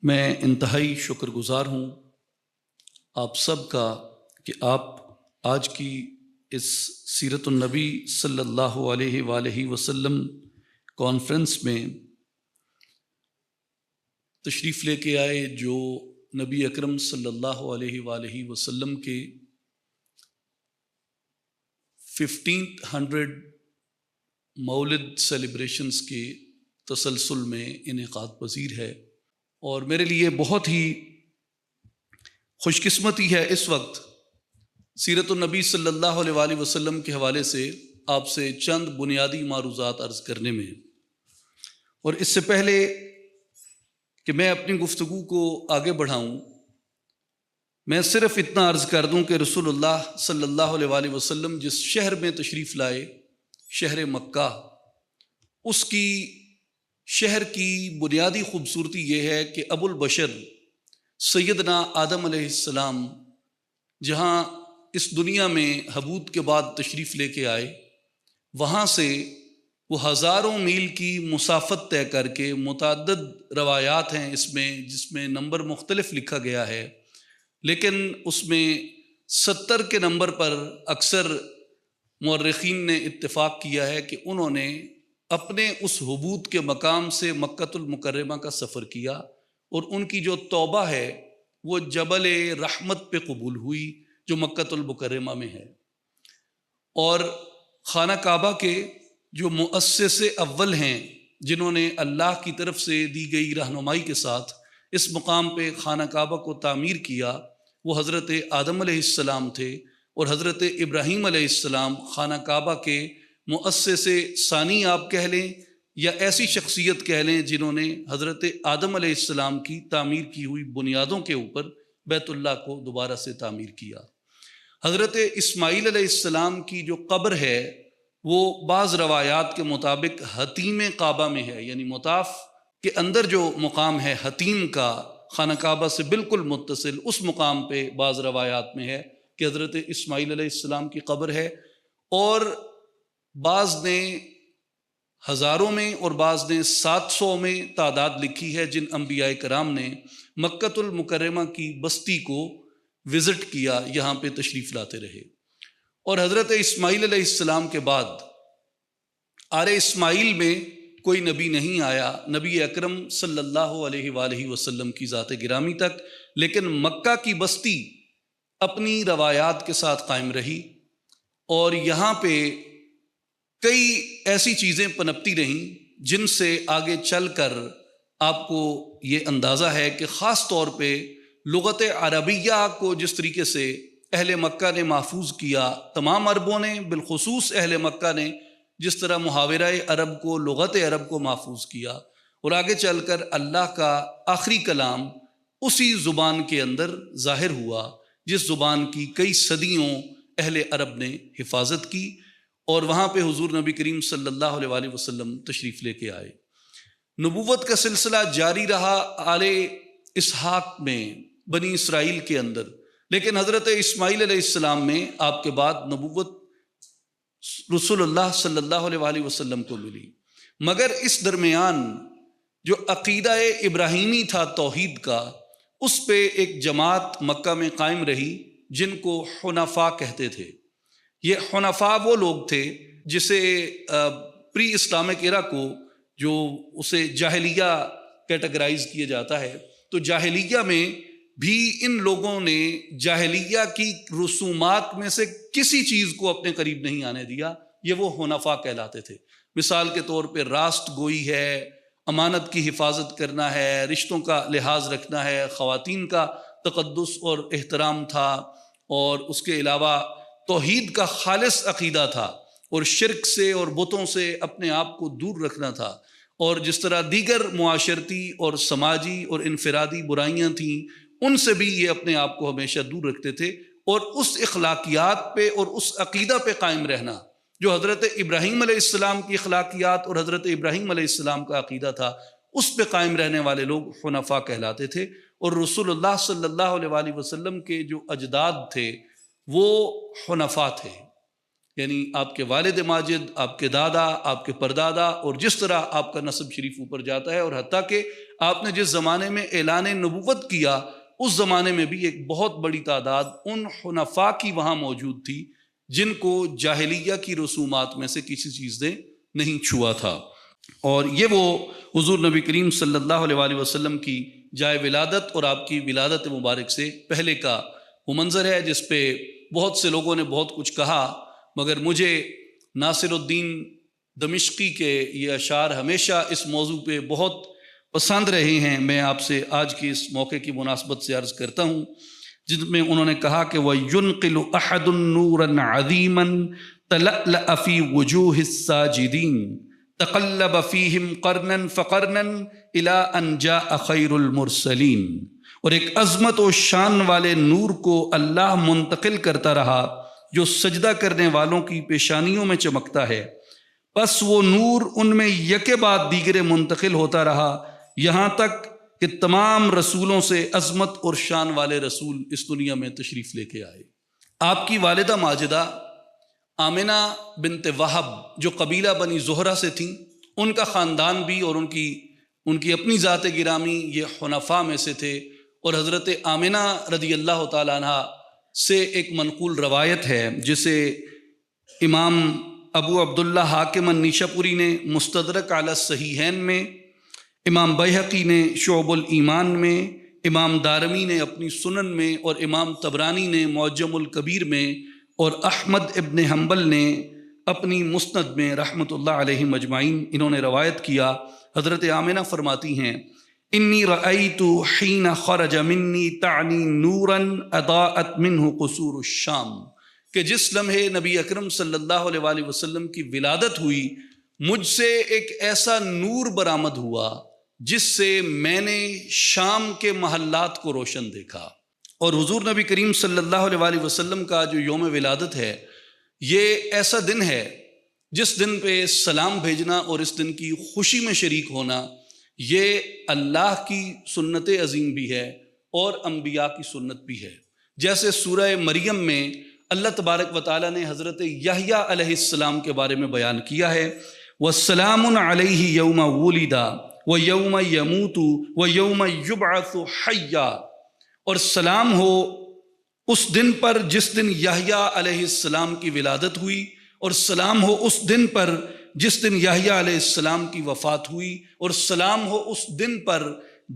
میں انتہائی شکر گزار ہوں آپ سب کا کہ آپ آج کی اس سیرت النبی صلی اللہ علیہ وآلہ وسلم کانفرنس میں تشریف لے کے آئے، جو نبی اکرم صلی اللہ علیہ وآلہ وسلم کے 1500 مولد سیلیبریشنز کے تسلسل میں انعقاد پذیر ہے، اور میرے لیے بہت ہی خوش قسمتی ہے اس وقت سیرت النبی صلی اللہ علیہ وآلہ وسلم کے حوالے سے آپ سے چند بنیادی معروضات عرض کرنے میں۔ اور اس سے پہلے کہ میں اپنی گفتگو کو آگے بڑھاؤں، میں صرف اتنا عرض کر دوں کہ رسول اللہ صلی اللہ علیہ وآلہ وسلم جس شہر میں تشریف لائے، شہر مکہ، اس کی شہر کی بنیادی خوبصورتی یہ ہے کہ ابو البشر سیدنا آدم علیہ السلام جہاں اس دنیا میں حبوط کے بعد تشریف لے کے آئے، وہاں سے وہ ہزاروں میل کی مسافت طے کر کے، متعدد روایات ہیں اس میں جس میں نمبر مختلف لکھا گیا ہے، لیکن اس میں 70 کے نمبر پر اکثر مورخین نے اتفاق کیا ہے کہ انہوں نے اپنے اس حبوط کے مقام سے مکۃ المکرمہ کا سفر کیا، اور ان کی جو توبہ ہے وہ جبل رحمت پہ قبول ہوئی جو مکۃ المکرمہ میں ہے۔ اور خانہ کعبہ کے جو مؤسس اول ہیں، جنہوں نے اللہ کی طرف سے دی گئی رہنمائی کے ساتھ اس مقام پہ خانہ کعبہ کو تعمیر کیا، وہ حضرت آدم علیہ السلام تھے، اور حضرت ابراہیم علیہ السلام خانہ کعبہ کے مؤسس ثانی آپ کہہ لیں، یا ایسی شخصیت کہہ لیں جنہوں نے حضرت آدم علیہ السلام کی تعمیر کی ہوئی بنیادوں کے اوپر بیت اللہ کو دوبارہ سے تعمیر کیا۔ حضرت اسماعیل علیہ السلام کی جو قبر ہے وہ بعض روایات کے مطابق حتیم کعبہ میں ہے، یعنی مطاف کے اندر جو مقام ہے حتیم کا، خانہ کعبہ سے بالکل متصل، اس مقام پہ بعض روایات میں ہے کہ حضرت اسماعیل علیہ السلام کی قبر ہے، اور بعض نے ہزاروں میں اور بعض نے 700 میں تعداد لکھی ہے جن انبیاء کرام نے مکۃ المکرمہ کی بستی کو وزٹ کیا، یہاں پہ تشریف لاتے رہے۔ اور حضرت اسماعیل علیہ السلام کے بعد آل اسماعیل میں کوئی نبی نہیں آیا، نبی اکرم صلی اللہ علیہ وآلہ وسلم کی ذات گرامی تک، لیکن مکہ کی بستی اپنی روایات کے ساتھ قائم رہی، اور یہاں پہ کئی ایسی چیزیں پنپتی رہیں جن سے آگے چل کر آپ کو یہ اندازہ ہے کہ خاص طور پہ لغت عربیہ کو جس طریقے سے اہل مکہ نے محفوظ کیا، تمام عربوں نے، بالخصوص اہل مکہ نے جس طرح محاورہ عرب کو، لغت عرب کو محفوظ کیا، اور آگے چل کر اللہ کا آخری کلام اسی زبان کے اندر ظاہر ہوا جس زبان کی کئی صدیوں اہل عرب نے حفاظت کی، اور وہاں پہ حضور نبی کریم صلی اللہ علیہ وآلہ وسلم تشریف لے کے آئے۔ نبوت کا سلسلہ جاری رہا آل اسحاق میں، بنی اسرائیل کے اندر، لیکن حضرت اسماعیل علیہ السلام میں آپ کے بعد نبوت رسول اللہ صلی اللہ علیہ وآلہ وسلم کو ملی، مگر اس درمیان جو عقیدہ ابراہیمی تھا توحید کا، اس پہ ایک جماعت مکہ میں قائم رہی جن کو حنفاء کہتے تھے۔ یہ حنفاء وہ لوگ تھے جسے پری اسلامک ایرا کو جو اسے جاہلیہ کیٹیگرائز کیا جاتا ہے، تو جاہلیہ میں بھی ان لوگوں نے جاہلیہ کی رسومات میں سے کسی چیز کو اپنے قریب نہیں آنے دیا، یہ وہ حنفاء کہلاتے تھے۔ مثال کے طور پہ راست گوئی ہے، امانت کی حفاظت کرنا ہے، رشتوں کا لحاظ رکھنا ہے، خواتین کا تقدس اور احترام تھا، اور اس کے علاوہ توحید کا خالص عقیدہ تھا، اور شرک سے اور بتوں سے اپنے آپ کو دور رکھنا تھا، اور جس طرح دیگر معاشرتی اور سماجی اور انفرادی برائیاں تھیں ان سے بھی یہ اپنے آپ کو ہمیشہ دور رکھتے تھے، اور اس اخلاقیات پہ اور اس عقیدہ پہ قائم رہنا جو حضرت ابراہیم علیہ السلام کی اخلاقیات اور حضرت ابراہیم علیہ السلام کا عقیدہ تھا، اس پہ قائم رہنے والے لوگ حنفاء کہلاتے تھے۔ اور رسول اللہ صلی اللہ علیہ وآلہ وسلم کے جو اجداد تھے وہ حنفاء تھے، یعنی آپ کے والد ماجد، آپ کے دادا، آپ کے پردادا، اور جس طرح آپ کا نسب شریف اوپر جاتا ہے، اور حتیٰ کہ آپ نے جس زمانے میں اعلان نبوت کیا اس زمانے میں بھی ایک بہت بڑی تعداد ان حنفاء کی وہاں موجود تھی جن کو جاہلیہ کی رسومات میں سے کسی چیز نے نہیں چھوا تھا۔ اور یہ وہ حضور نبی کریم صلی اللہ علیہ وآلہ وسلم کی جائے ولادت اور آپ کی ولادت مبارک سے پہلے کا وہ منظر ہے جس پہ بہت سے لوگوں نے بہت کچھ کہا، مگر مجھے ناصر الدین دمشقی کے یہ اشعار ہمیشہ اس موضوع پہ بہت پسند رہے ہیں۔ میں آپ سے آج کی اس موقع کی مناسبت سے عرض کرتا ہوں، جن میں انہوں نے کہا کہ وَيُنْقِلُ أَحَدٌ نُورًا عَظِيمًا تَلَأْلَأَ فِي وُجُوهِ السَّاجِدِينَ تَقَلَّبَ فِيهِمْ قَرْنًا فَقَرْنًا إِلَىٰ أَنْ جَاءَ خَيْرُ الْمُرْسَلِينَ۔ اور ایک عظمت و شان والے نور کو اللہ منتقل کرتا رہا جو سجدہ کرنے والوں کی پیشانیوں میں چمکتا ہے، پس وہ نور ان میں یکے بعد دیگرے منتقل ہوتا رہا یہاں تک کہ تمام رسولوں سے عظمت اور شان والے رسول اس دنیا میں تشریف لے کے آئے۔ آپ کی والدہ ماجدہ آمنہ بنت وہب جو قبیلہ بنی زہرہ سے تھیں، ان کا خاندان بھی اور ان کی اپنی ذات گرامی یہ حنفاء میں سے تھے، اور حضرت آمنہ رضی اللہ تعالیٰ عنہ سے ایک منقول روایت ہے جسے امام ابو عبداللہ حاکم النیشاپوری نے مستدرک علی الصحیحین میں، امام بیہقی نے شعب الایمان میں، امام دارمی نے اپنی سنن میں، اور امام طبرانی نے معجم الکبیر میں، اور احمد ابن حنبل نے اپنی مسند میں رحمۃ اللہ علیہ مجمعین انہوں نے روایت کیا۔ حضرت آمنہ فرماتی ہیں انی رأیت حین خرج منی تعنی نورا اضاءت منہ قصور الشام، کہ جس لمحے نبی اکرم صلی اللہ علیہ وآلہ وسلم کی ولادت ہوئی مجھ سے ایک ایسا نور برآمد ہوا جس سے میں نے شام کے محلات کو روشن دیکھا۔ اور حضور نبی کریم صلی اللہ علیہ وآلہ وسلم کا جو یوم ولادت ہے یہ ایسا دن ہے جس دن پہ سلام بھیجنا اور اس دن کی خوشی میں شریک ہونا یہ اللہ کی سنت عظیم بھی ہے اور انبیاء کی سنت بھی ہے۔ جیسے سورہ مریم میں اللہ تبارک و تعالیٰ نے حضرت یحییٰ علیہ السلام کے بارے میں بیان کیا ہے وَالسَّلَامٌ عَلَيْهِ يَوْمَ وُلِدَ وَيَوْمَ يَمُوتُ وَيَوْمَ يُبْعَثُ حَيًّا، اور سلام ہو اس دن پر جس دن یحییٰ علیہ السلام کی ولادت ہوئی، اور سلام ہو اس دن پر جس دن یحییٰ علیہ السلام کی وفات ہوئی، اور سلام ہو اس دن پر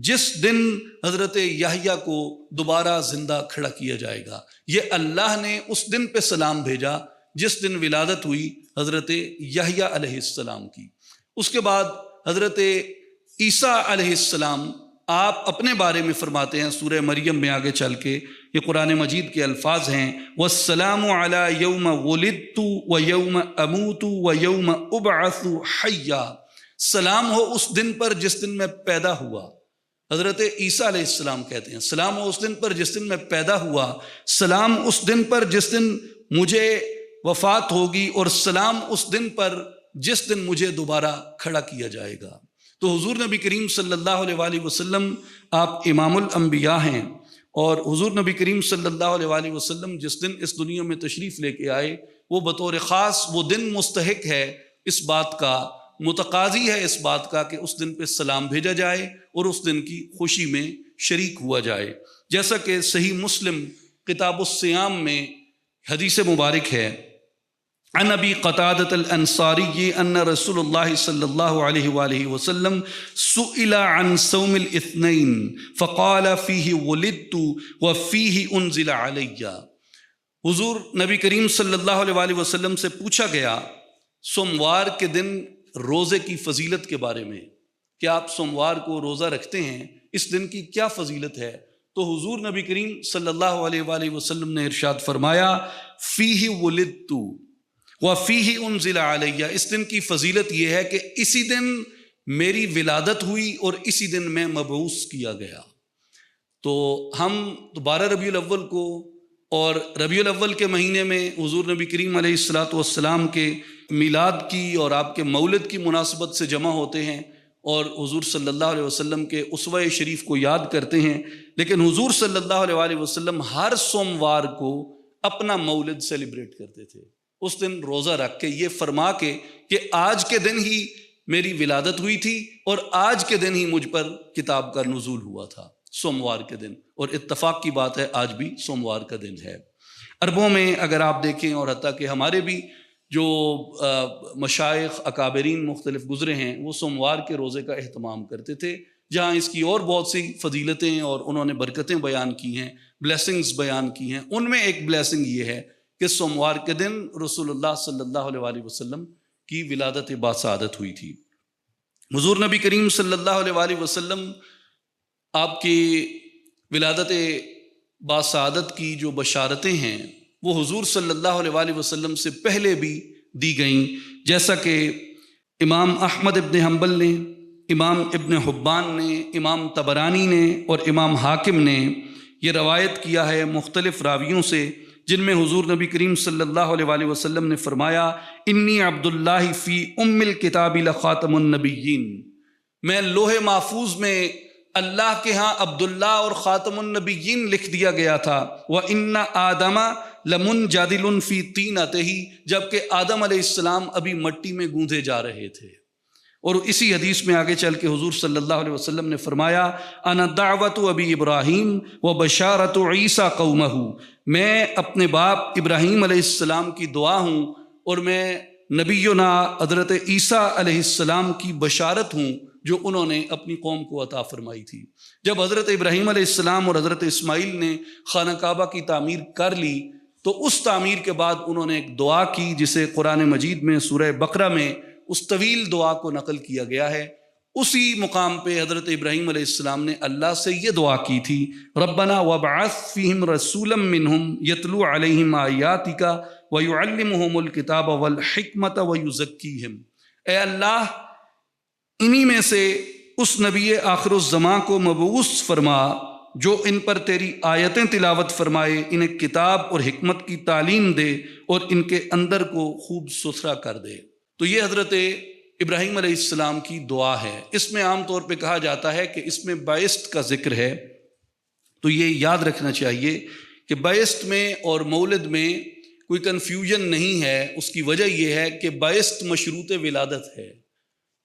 جس دن حضرت یحییٰ کو دوبارہ زندہ کھڑا کیا جائے گا۔ یہ اللہ نے اس دن پہ سلام بھیجا جس دن ولادت ہوئی حضرت یحییٰ علیہ السلام کی۔ اس کے بعد حضرت عیسیٰ علیہ السلام آپ اپنے بارے میں فرماتے ہیں سورہ مریم میں آگے چل کے، یہ قرآن مجید کے الفاظ ہیں وَالسَّلَامُ عَلَىٰ يَوْمَ وُلِدتُّ وَيَوْمَ أَمُوتُ وَيَوْمَ أُبْعَثُ حَيًّا، سلام ہو اس دن پر جس دن میں پیدا ہوا۔ حضرت عیسیٰ علیہ السلام کہتے ہیں سلام ہو اس دن پر جس دن میں پیدا ہوا، سلام اس دن پر جس دن مجھے وفات ہوگی، اور سلام اس دن پر جس دن مجھے دوبارہ کھڑا کیا جائے گا۔ تو حضور نبی کریم صلی اللہ علیہ وآلہ وسلم آپ امام الانبیاء ہیں، اور حضور نبی کریم صلی اللہ علیہ وآلہ وسلم جس دن اس دنیا میں تشریف لے کے آئے وہ بطور خاص وہ دن مستحق ہے اس بات کا، متقاضی ہے اس بات کا کہ اس دن پہ سلام بھیجا جائے اور اس دن کی خوشی میں شریک ہوا جائے۔ جیسا کہ صحیح مسلم کتاب الصیام میں حدیث مبارک ہے عن ابی قتادۃ الانصاری ان رسول اللہ صلی اللہ علیہ وآلہ وسلم سئل عن صوم الاثنین فقال فیہ ولدت وفیہ انزل علی، حضور نبی کریم صلی اللہ علیہ وآلہ وسلم سے پوچھا گیا سوموار کے دن روزے کی فضیلت کے بارے میں، کہ آپ سوموار کو روزہ رکھتے ہیں، اس دن کی کیا فضیلت ہے؟ تو حضور نبی کریم صلی اللہ علیہ وآلہ وسلم نے ارشاد فرمایا فیہ ولدت وفیہ انزل علی، اس دن کی فضیلت یہ ہے کہ اسی دن میری ولادت ہوئی اور اسی دن میں مبعوث کیا گیا۔ تو ہم 12 ربیع الاول کو اور ربیع الاول کے مہینے میں حضور نبی کریم علیہ الصلاۃ والسلام کے میلاد کی اور آپ کے مولد کی مناسبت سے جمع ہوتے ہیں اور حضور صلی اللہ علیہ وسلم کے اسوہ شریف کو یاد کرتے ہیں، لیکن حضور صلی اللہ علیہ وسلم ہر سوموار کو اپنا مولد سیلیبریٹ کرتے تھے، اس دن روزہ رکھ کے یہ فرما کے کہ آج کے دن ہی میری ولادت ہوئی تھی اور آج کے دن ہی مجھ پر کتاب کا نزول ہوا تھا، سوموار کے دن، اور اتفاق کی بات ہے آج بھی سوموار کا دن ہے۔ عربوں میں اگر آپ دیکھیں، اور حتیٰ کہ ہمارے بھی جو مشائخ اکابرین مختلف گزرے ہیں، وہ سوموار کے روزے کا اہتمام کرتے تھے، جہاں اس کی اور بہت سی فضیلتیں اور انہوں نے برکتیں بیان کی ہیں، بلیسنگز بیان کی ہیں۔ ان میں ایک بلیسنگ یہ ہے کہ سوموار کے دن رسول اللہ صلی اللہ علیہ وآلہ وسلم کی ولادت باسعادت ہوئی تھی۔ حضور نبی کریم صلی اللہ علیہ وآلہ وسلم آپ کی ولادت باسعادت کی جو بشارتیں ہیں وہ حضور صلی اللہ علیہ وآلہ وسلم سے پہلے بھی دی گئیں، جیسا کہ امام احمد ابن حنبل نے، امام ابن حبان نے، امام طبرانی نے اور امام حاکم نے یہ روایت کیا ہے مختلف راویوں سے، جن میں حضور نبی کریم صلی اللہ علیہ وآلہ وسلم نے فرمایا انی عبداللہ فی ام الکتاب لخاتم النبیین، میں لوح محفوظ میں اللہ کے ہاں عبداللہ اور خاتم النبیین لکھ دیا گیا تھا، وَإِنَّ آدَمَ لَمُنْجَدِلٌ فِي طِينَتِهِ، جبکہ آدم علیہ السلام ابھی مٹی میں گوندھے جا رہے تھے۔ اور اسی حدیث میں آگے چل کے حضور صلی اللہ علیہ وسلم نے فرمایا انا دعوت ابی ابراہیم و بشارت عیسیٰ قومہ، میں اپنے باپ ابراہیم علیہ السلام کی دعا ہوں اور میں نبینا حضرت عیسیٰ علیہ السلام کی بشارت ہوں جو انہوں نے اپنی قوم کو عطا فرمائی تھی۔ جب حضرت ابراہیم علیہ السلام اور حضرت اسماعیل نے خانہ کعبہ کی تعمیر کر لی تو اس تعمیر کے بعد انہوں نے ایک دعا کی جسے قرآن مجید میں سورہ بقرہ میں اس طویل دعا کو نقل کیا گیا ہے۔ اسی مقام پہ حضرت ابراہیم علیہ السلام نے اللہ سے یہ دعا کی تھی ربنا وابعث فیہم رسولا منہم یتلو علیہم آیاتک ویعلمہم الکتاب والحکمت ویزکیہم، اے اللہ انہی میں سے اس نبی آخر الزمان کو مبعوث فرما جو ان پر تیری آیتیں تلاوت فرمائے، انہیں کتاب اور حکمت کی تعلیم دے اور ان کے اندر کو خوب ستھرا کر دے۔ تو یہ حضرت ابراہیم علیہ السلام کی دعا ہے۔ اس میں عام طور پہ کہا جاتا ہے کہ اس میں بعثت کا ذکر ہے، تو یہ یاد رکھنا چاہیے کہ بعثت میں اور مولد میں کوئی کنفیوژن نہیں ہے۔ اس کی وجہ یہ ہے کہ بعثت مشروط ولادت ہے،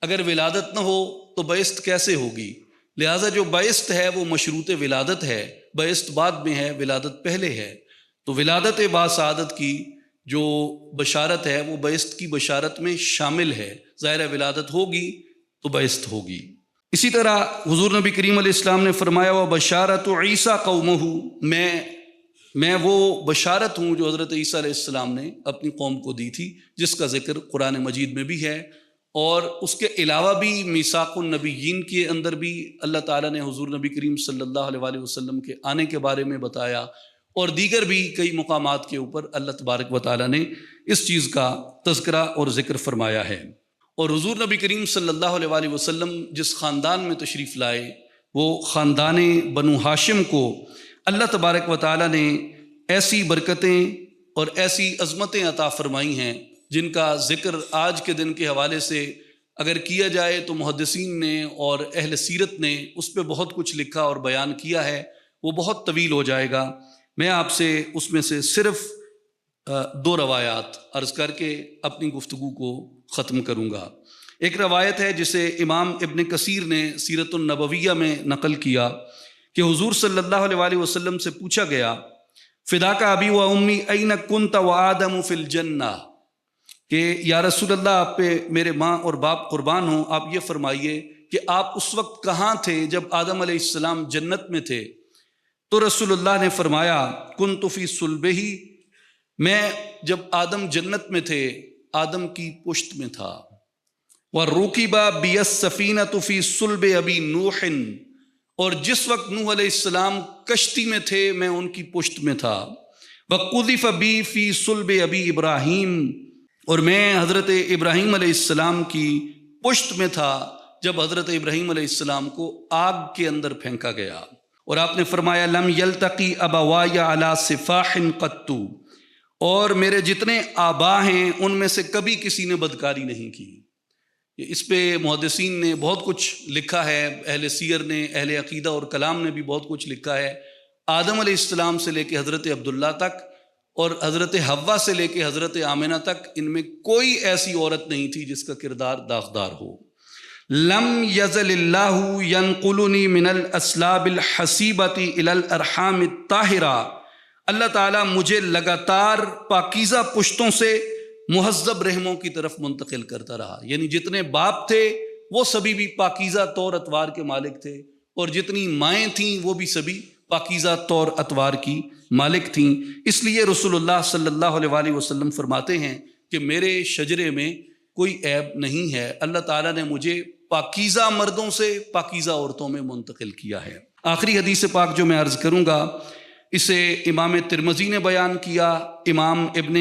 اگر ولادت نہ ہو تو بعثت کیسے ہوگی؟ لہٰذا جو بعثت ہے وہ مشروط ولادت ہے، بعثت بعد میں ہے، ولادت پہلے ہے۔ تو ولادت باسعادت کی جو بشارت ہے وہ بعثت کی بشارت میں شامل ہے، ظاہر ولادت ہوگی تو بعثت ہوگی۔ اسی طرح حضور نبی کریم علیہ السلام نے فرمایا وبشارت عیسیٰ قومہ، میں وہ بشارت ہوں جو حضرت عیسیٰ علیہ السلام نے اپنی قوم کو دی تھی، جس کا ذکر قرآن مجید میں بھی ہے، اور اس کے علاوہ بھی میثاق النبیین کے اندر بھی اللہ تعالیٰ نے حضور نبی کریم صلی اللہ علیہ وآلہ وسلم کے آنے کے بارے میں بتایا، اور دیگر بھی کئی مقامات کے اوپر اللہ تبارک و تعالیٰ نے اس چیز کا تذکرہ اور ذکر فرمایا ہے۔ اور حضور نبی کریم صلی اللہ علیہ وآلہ وسلم جس خاندان میں تشریف لائے وہ خاندان بنو ہاشم کو اللہ تبارک و تعالیٰ نے ایسی برکتیں اور ایسی عظمتیں عطا فرمائی ہیں جن کا ذکر آج کے دن کے حوالے سے اگر کیا جائے تو محدثین نے اور اہل سیرت نے اس پہ بہت کچھ لکھا اور بیان کیا ہے، وہ بہت طویل ہو جائے گا۔ میں آپ سے اس میں سے صرف 2 روایات عرض کر کے اپنی گفتگو کو ختم کروں گا۔ ایک روایت ہے جسے امام ابن کثیر نے سیرت النبویہ میں نقل کیا کہ حضور صلی اللہ علیہ وآلہ وسلم سے پوچھا گیا فداک ابی و امی این کنت و آدم فی الجنہ، کہ یا رسول اللہ آپ پہ میرے ماں اور باپ قربان ہوں، آپ یہ فرمائیے کہ آپ اس وقت کہاں تھے جب آدم علیہ السلام جنت میں تھے؟ تو رسول اللہ نے فرمایا کنت فی صلبہ، میں جب آدم جنت میں تھے آدم کی پشت میں تھا، وَرُكِبَ بِيَ السَّفِينَةُ فِي صُلْبِ أَبِي نُوحٍ، اور جس وقت نوح علیہ السلام کشتی میں تھے میں ان کی پشت میں تھا، وَقُذِفَ بِي فِي صُلْبِ أَبِي إِبْرَاهِيمَ، اور میں حضرت ابراہیم علیہ السلام کی پشت میں تھا جب حضرت ابراہیم علیہ السلام کو آگ کے اندر پھینکا گیا۔ اور آپ نے فرمایا لم یلتقی ابوائی علی صفاح قط، اور میرے جتنے آبا ہیں ان میں سے کبھی کسی نے بدکاری نہیں کی۔ اس پہ محدثین نے بہت کچھ لکھا ہے، اہل سیر نے، اہل عقیدہ اور کلام نے بھی بہت کچھ لکھا ہے، آدم علیہ السلام سے لے کے حضرت عبداللہ تک، اور حضرت حوا سے لے کے حضرت آمنہ تک ان میں کوئی ایسی عورت نہیں تھی جس کا کردار داغدار ہو۔ لم یزل اللہ ینقلنی من الاسلاب الحسیبۃ الی الارحام الطاہرہ، اللہ تعالیٰ مجھے لگاتار پاکیزہ پشتوں سے مہذب رحموں کی طرف منتقل کرتا رہا، یعنی جتنے باپ تھے وہ سبھی بھی پاکیزہ طور اتوار کے مالک تھے، اور جتنی مائیں تھیں وہ بھی سبھی پاکیزہ طور اتوار کی مالک تھیں۔ اس لیے رسول اللہ صلی اللہ علیہ وآلہ وسلم فرماتے ہیں کہ میرے شجرے میں کوئی عیب نہیں ہے، اللہ تعالیٰ نے مجھے پاکیزہ مردوں سے پاکیزہ عورتوں میں منتقل کیا ہے۔ آخری حدیث پاک جو میں عرض کروں گا، اسے امام ترمذی نے بیان کیا، امام ابن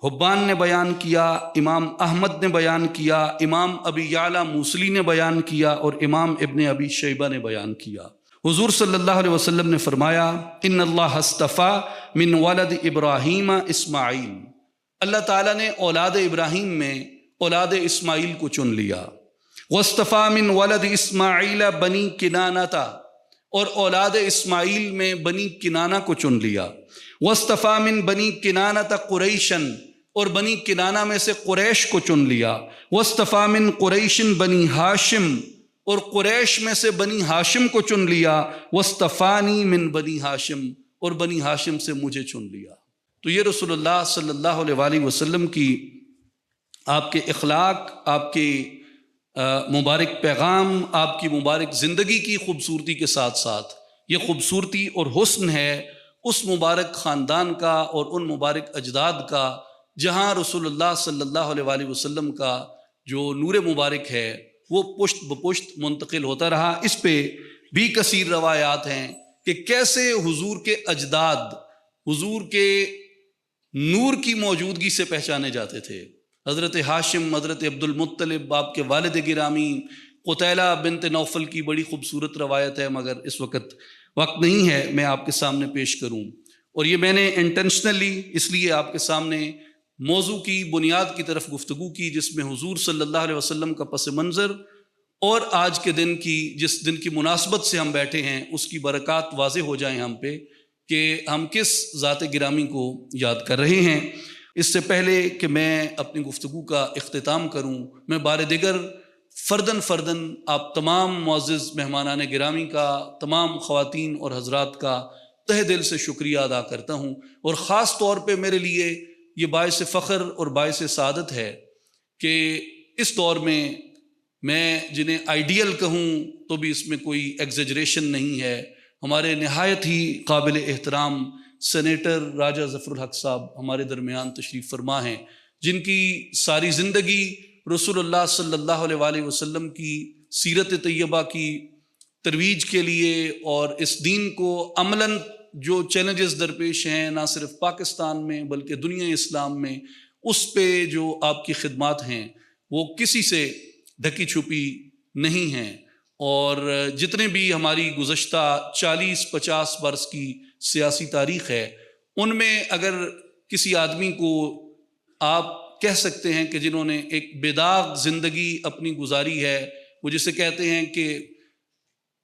حبان نے بیان کیا، امام احمد نے بیان کیا، امام ابی یعلیٰ موصلی نے بیان کیا، اور امام ابن ابی شیبہ نے بیان کیا۔ حضور صلی اللہ علیہ وسلم نے فرمایا، ان اللہ اصطفیٰ من ولد ابراہیم اسماعیل، اللہ تعالیٰ نے اولاد ابراہیم میں اولاد اسماعیل کو چن لیا۔ واصطفیٰ من ولد اسماعیل بنی کنانہ، اور اولاد اسماعیل میں بنی کنانہ کو چن لیا۔ واصطفیٰ من بنی کنانہ قریشن، اور بنی کنانہ میں سے قریش کو چن لیا۔ واصطفیٰ من قریش بنی ہاشم، اور قریش میں سے بنی ہاشم کو چن لیا۔ واصطفانی من بنی ہاشم، اور بنی ہاشم سے مجھے چن لیا۔ تو یہ رسول اللہ صلی اللہ علیہ وآلہ وسلم کی آپ کے اخلاق، آپ کے مبارک پیغام، آپ کی مبارک زندگی کی خوبصورتی کے ساتھ ساتھ یہ خوبصورتی اور حسن ہے اس مبارک خاندان کا اور ان مبارک اجداد کا جہاں رسول اللہ صلی اللہ علیہ وآلہ وسلم کا جو نور مبارک ہے وہ پشت بپشت منتقل ہوتا رہا۔ اس پہ بھی کثیر روایات ہیں کہ کیسے حضور کے اجداد حضور کے نور کی موجودگی سے پہچانے جاتے تھے۔ حضرت ہاشم، حضرت عبد المطلب، آپ کے والد گرامی قتیلہ بنت نوفل کی بڑی خوبصورت روایت ہے، مگر اس وقت نہیں ہے میں آپ کے سامنے پیش کروں، اور یہ میں نے انٹینشنلی اس لیے آپ کے سامنے موضوع کی بنیاد کی طرف گفتگو کی جس میں حضور صلی اللہ علیہ وسلم کا پس منظر اور آج کے دن کی جس دن کی مناسبت سے ہم بیٹھے ہیں اس کی برکات واضح ہو جائیں ہم پہ کہ ہم کس ذات گرامی کو یاد کر رہے ہیں۔ اس سے پہلے کہ میں اپنی گفتگو کا اختتام کروں، میں بار دیگر فرداً آپ تمام معزز مہمانان گرامی کا، تمام خواتین اور حضرات کا تہ دل سے شکریہ ادا کرتا ہوں، اور خاص طور پہ میرے لیے یہ باعث فخر اور باعث سعادت ہے کہ اس دور میں جنہیں آئیڈیل کہوں تو بھی اس میں کوئی ایگزیجریشن نہیں ہے، ہمارے نہایت ہی قابل احترام سینیٹر راجہ ظفر الحق صاحب ہمارے درمیان تشریف فرما ہیں، جن کی ساری زندگی رسول اللہ صلی اللہ علیہ وآلہ وسلم کی سیرت طیبہ کی ترویج کے لیے اور اس دین کو عملاً جو چیلنجز درپیش ہیں نہ صرف پاکستان میں بلکہ دنیا اسلام میں، اس پہ جو آپ کی خدمات ہیں وہ کسی سے ڈھکی چھپی نہیں ہیں، اور جتنے بھی ہماری گزشتہ 40-50 برس کی سیاسی تاریخ ہے ان میں اگر کسی آدمی کو آپ کہہ سکتے ہیں کہ جنہوں نے ایک بے داغ زندگی اپنی گزاری ہے، وہ جسے کہتے ہیں کہ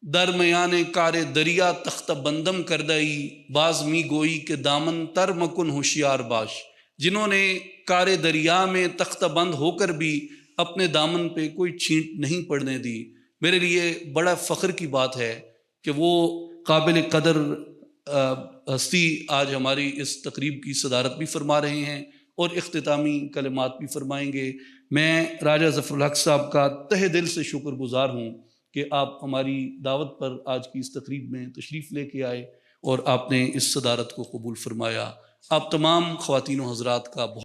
درمیان کار دریا تختہ بندم کردئی باز می گوئی کے دامن تر مکن ہوشیار باش، جنہوں نے کار دریا میں تختہ بند ہو کر بھی اپنے دامن پہ کوئی چھینٹ نہیں پڑنے دی، میرے لیے بڑا فخر کی بات ہے کہ وہ قابل قدر ہستی آج ہماری اس تقریب کی صدارت بھی فرما رہے ہیں اور اختتامی کلمات بھی فرمائیں گے۔ میں راجہ ظفر الحق صاحب کا تہ دل سے شکر گزار ہوں کہ آپ ہماری دعوت پر آج کی اس تقریب میں تشریف لے کے آئے اور آپ نے اس صدارت کو قبول فرمایا۔ آپ تمام خواتین و حضرات کا بہت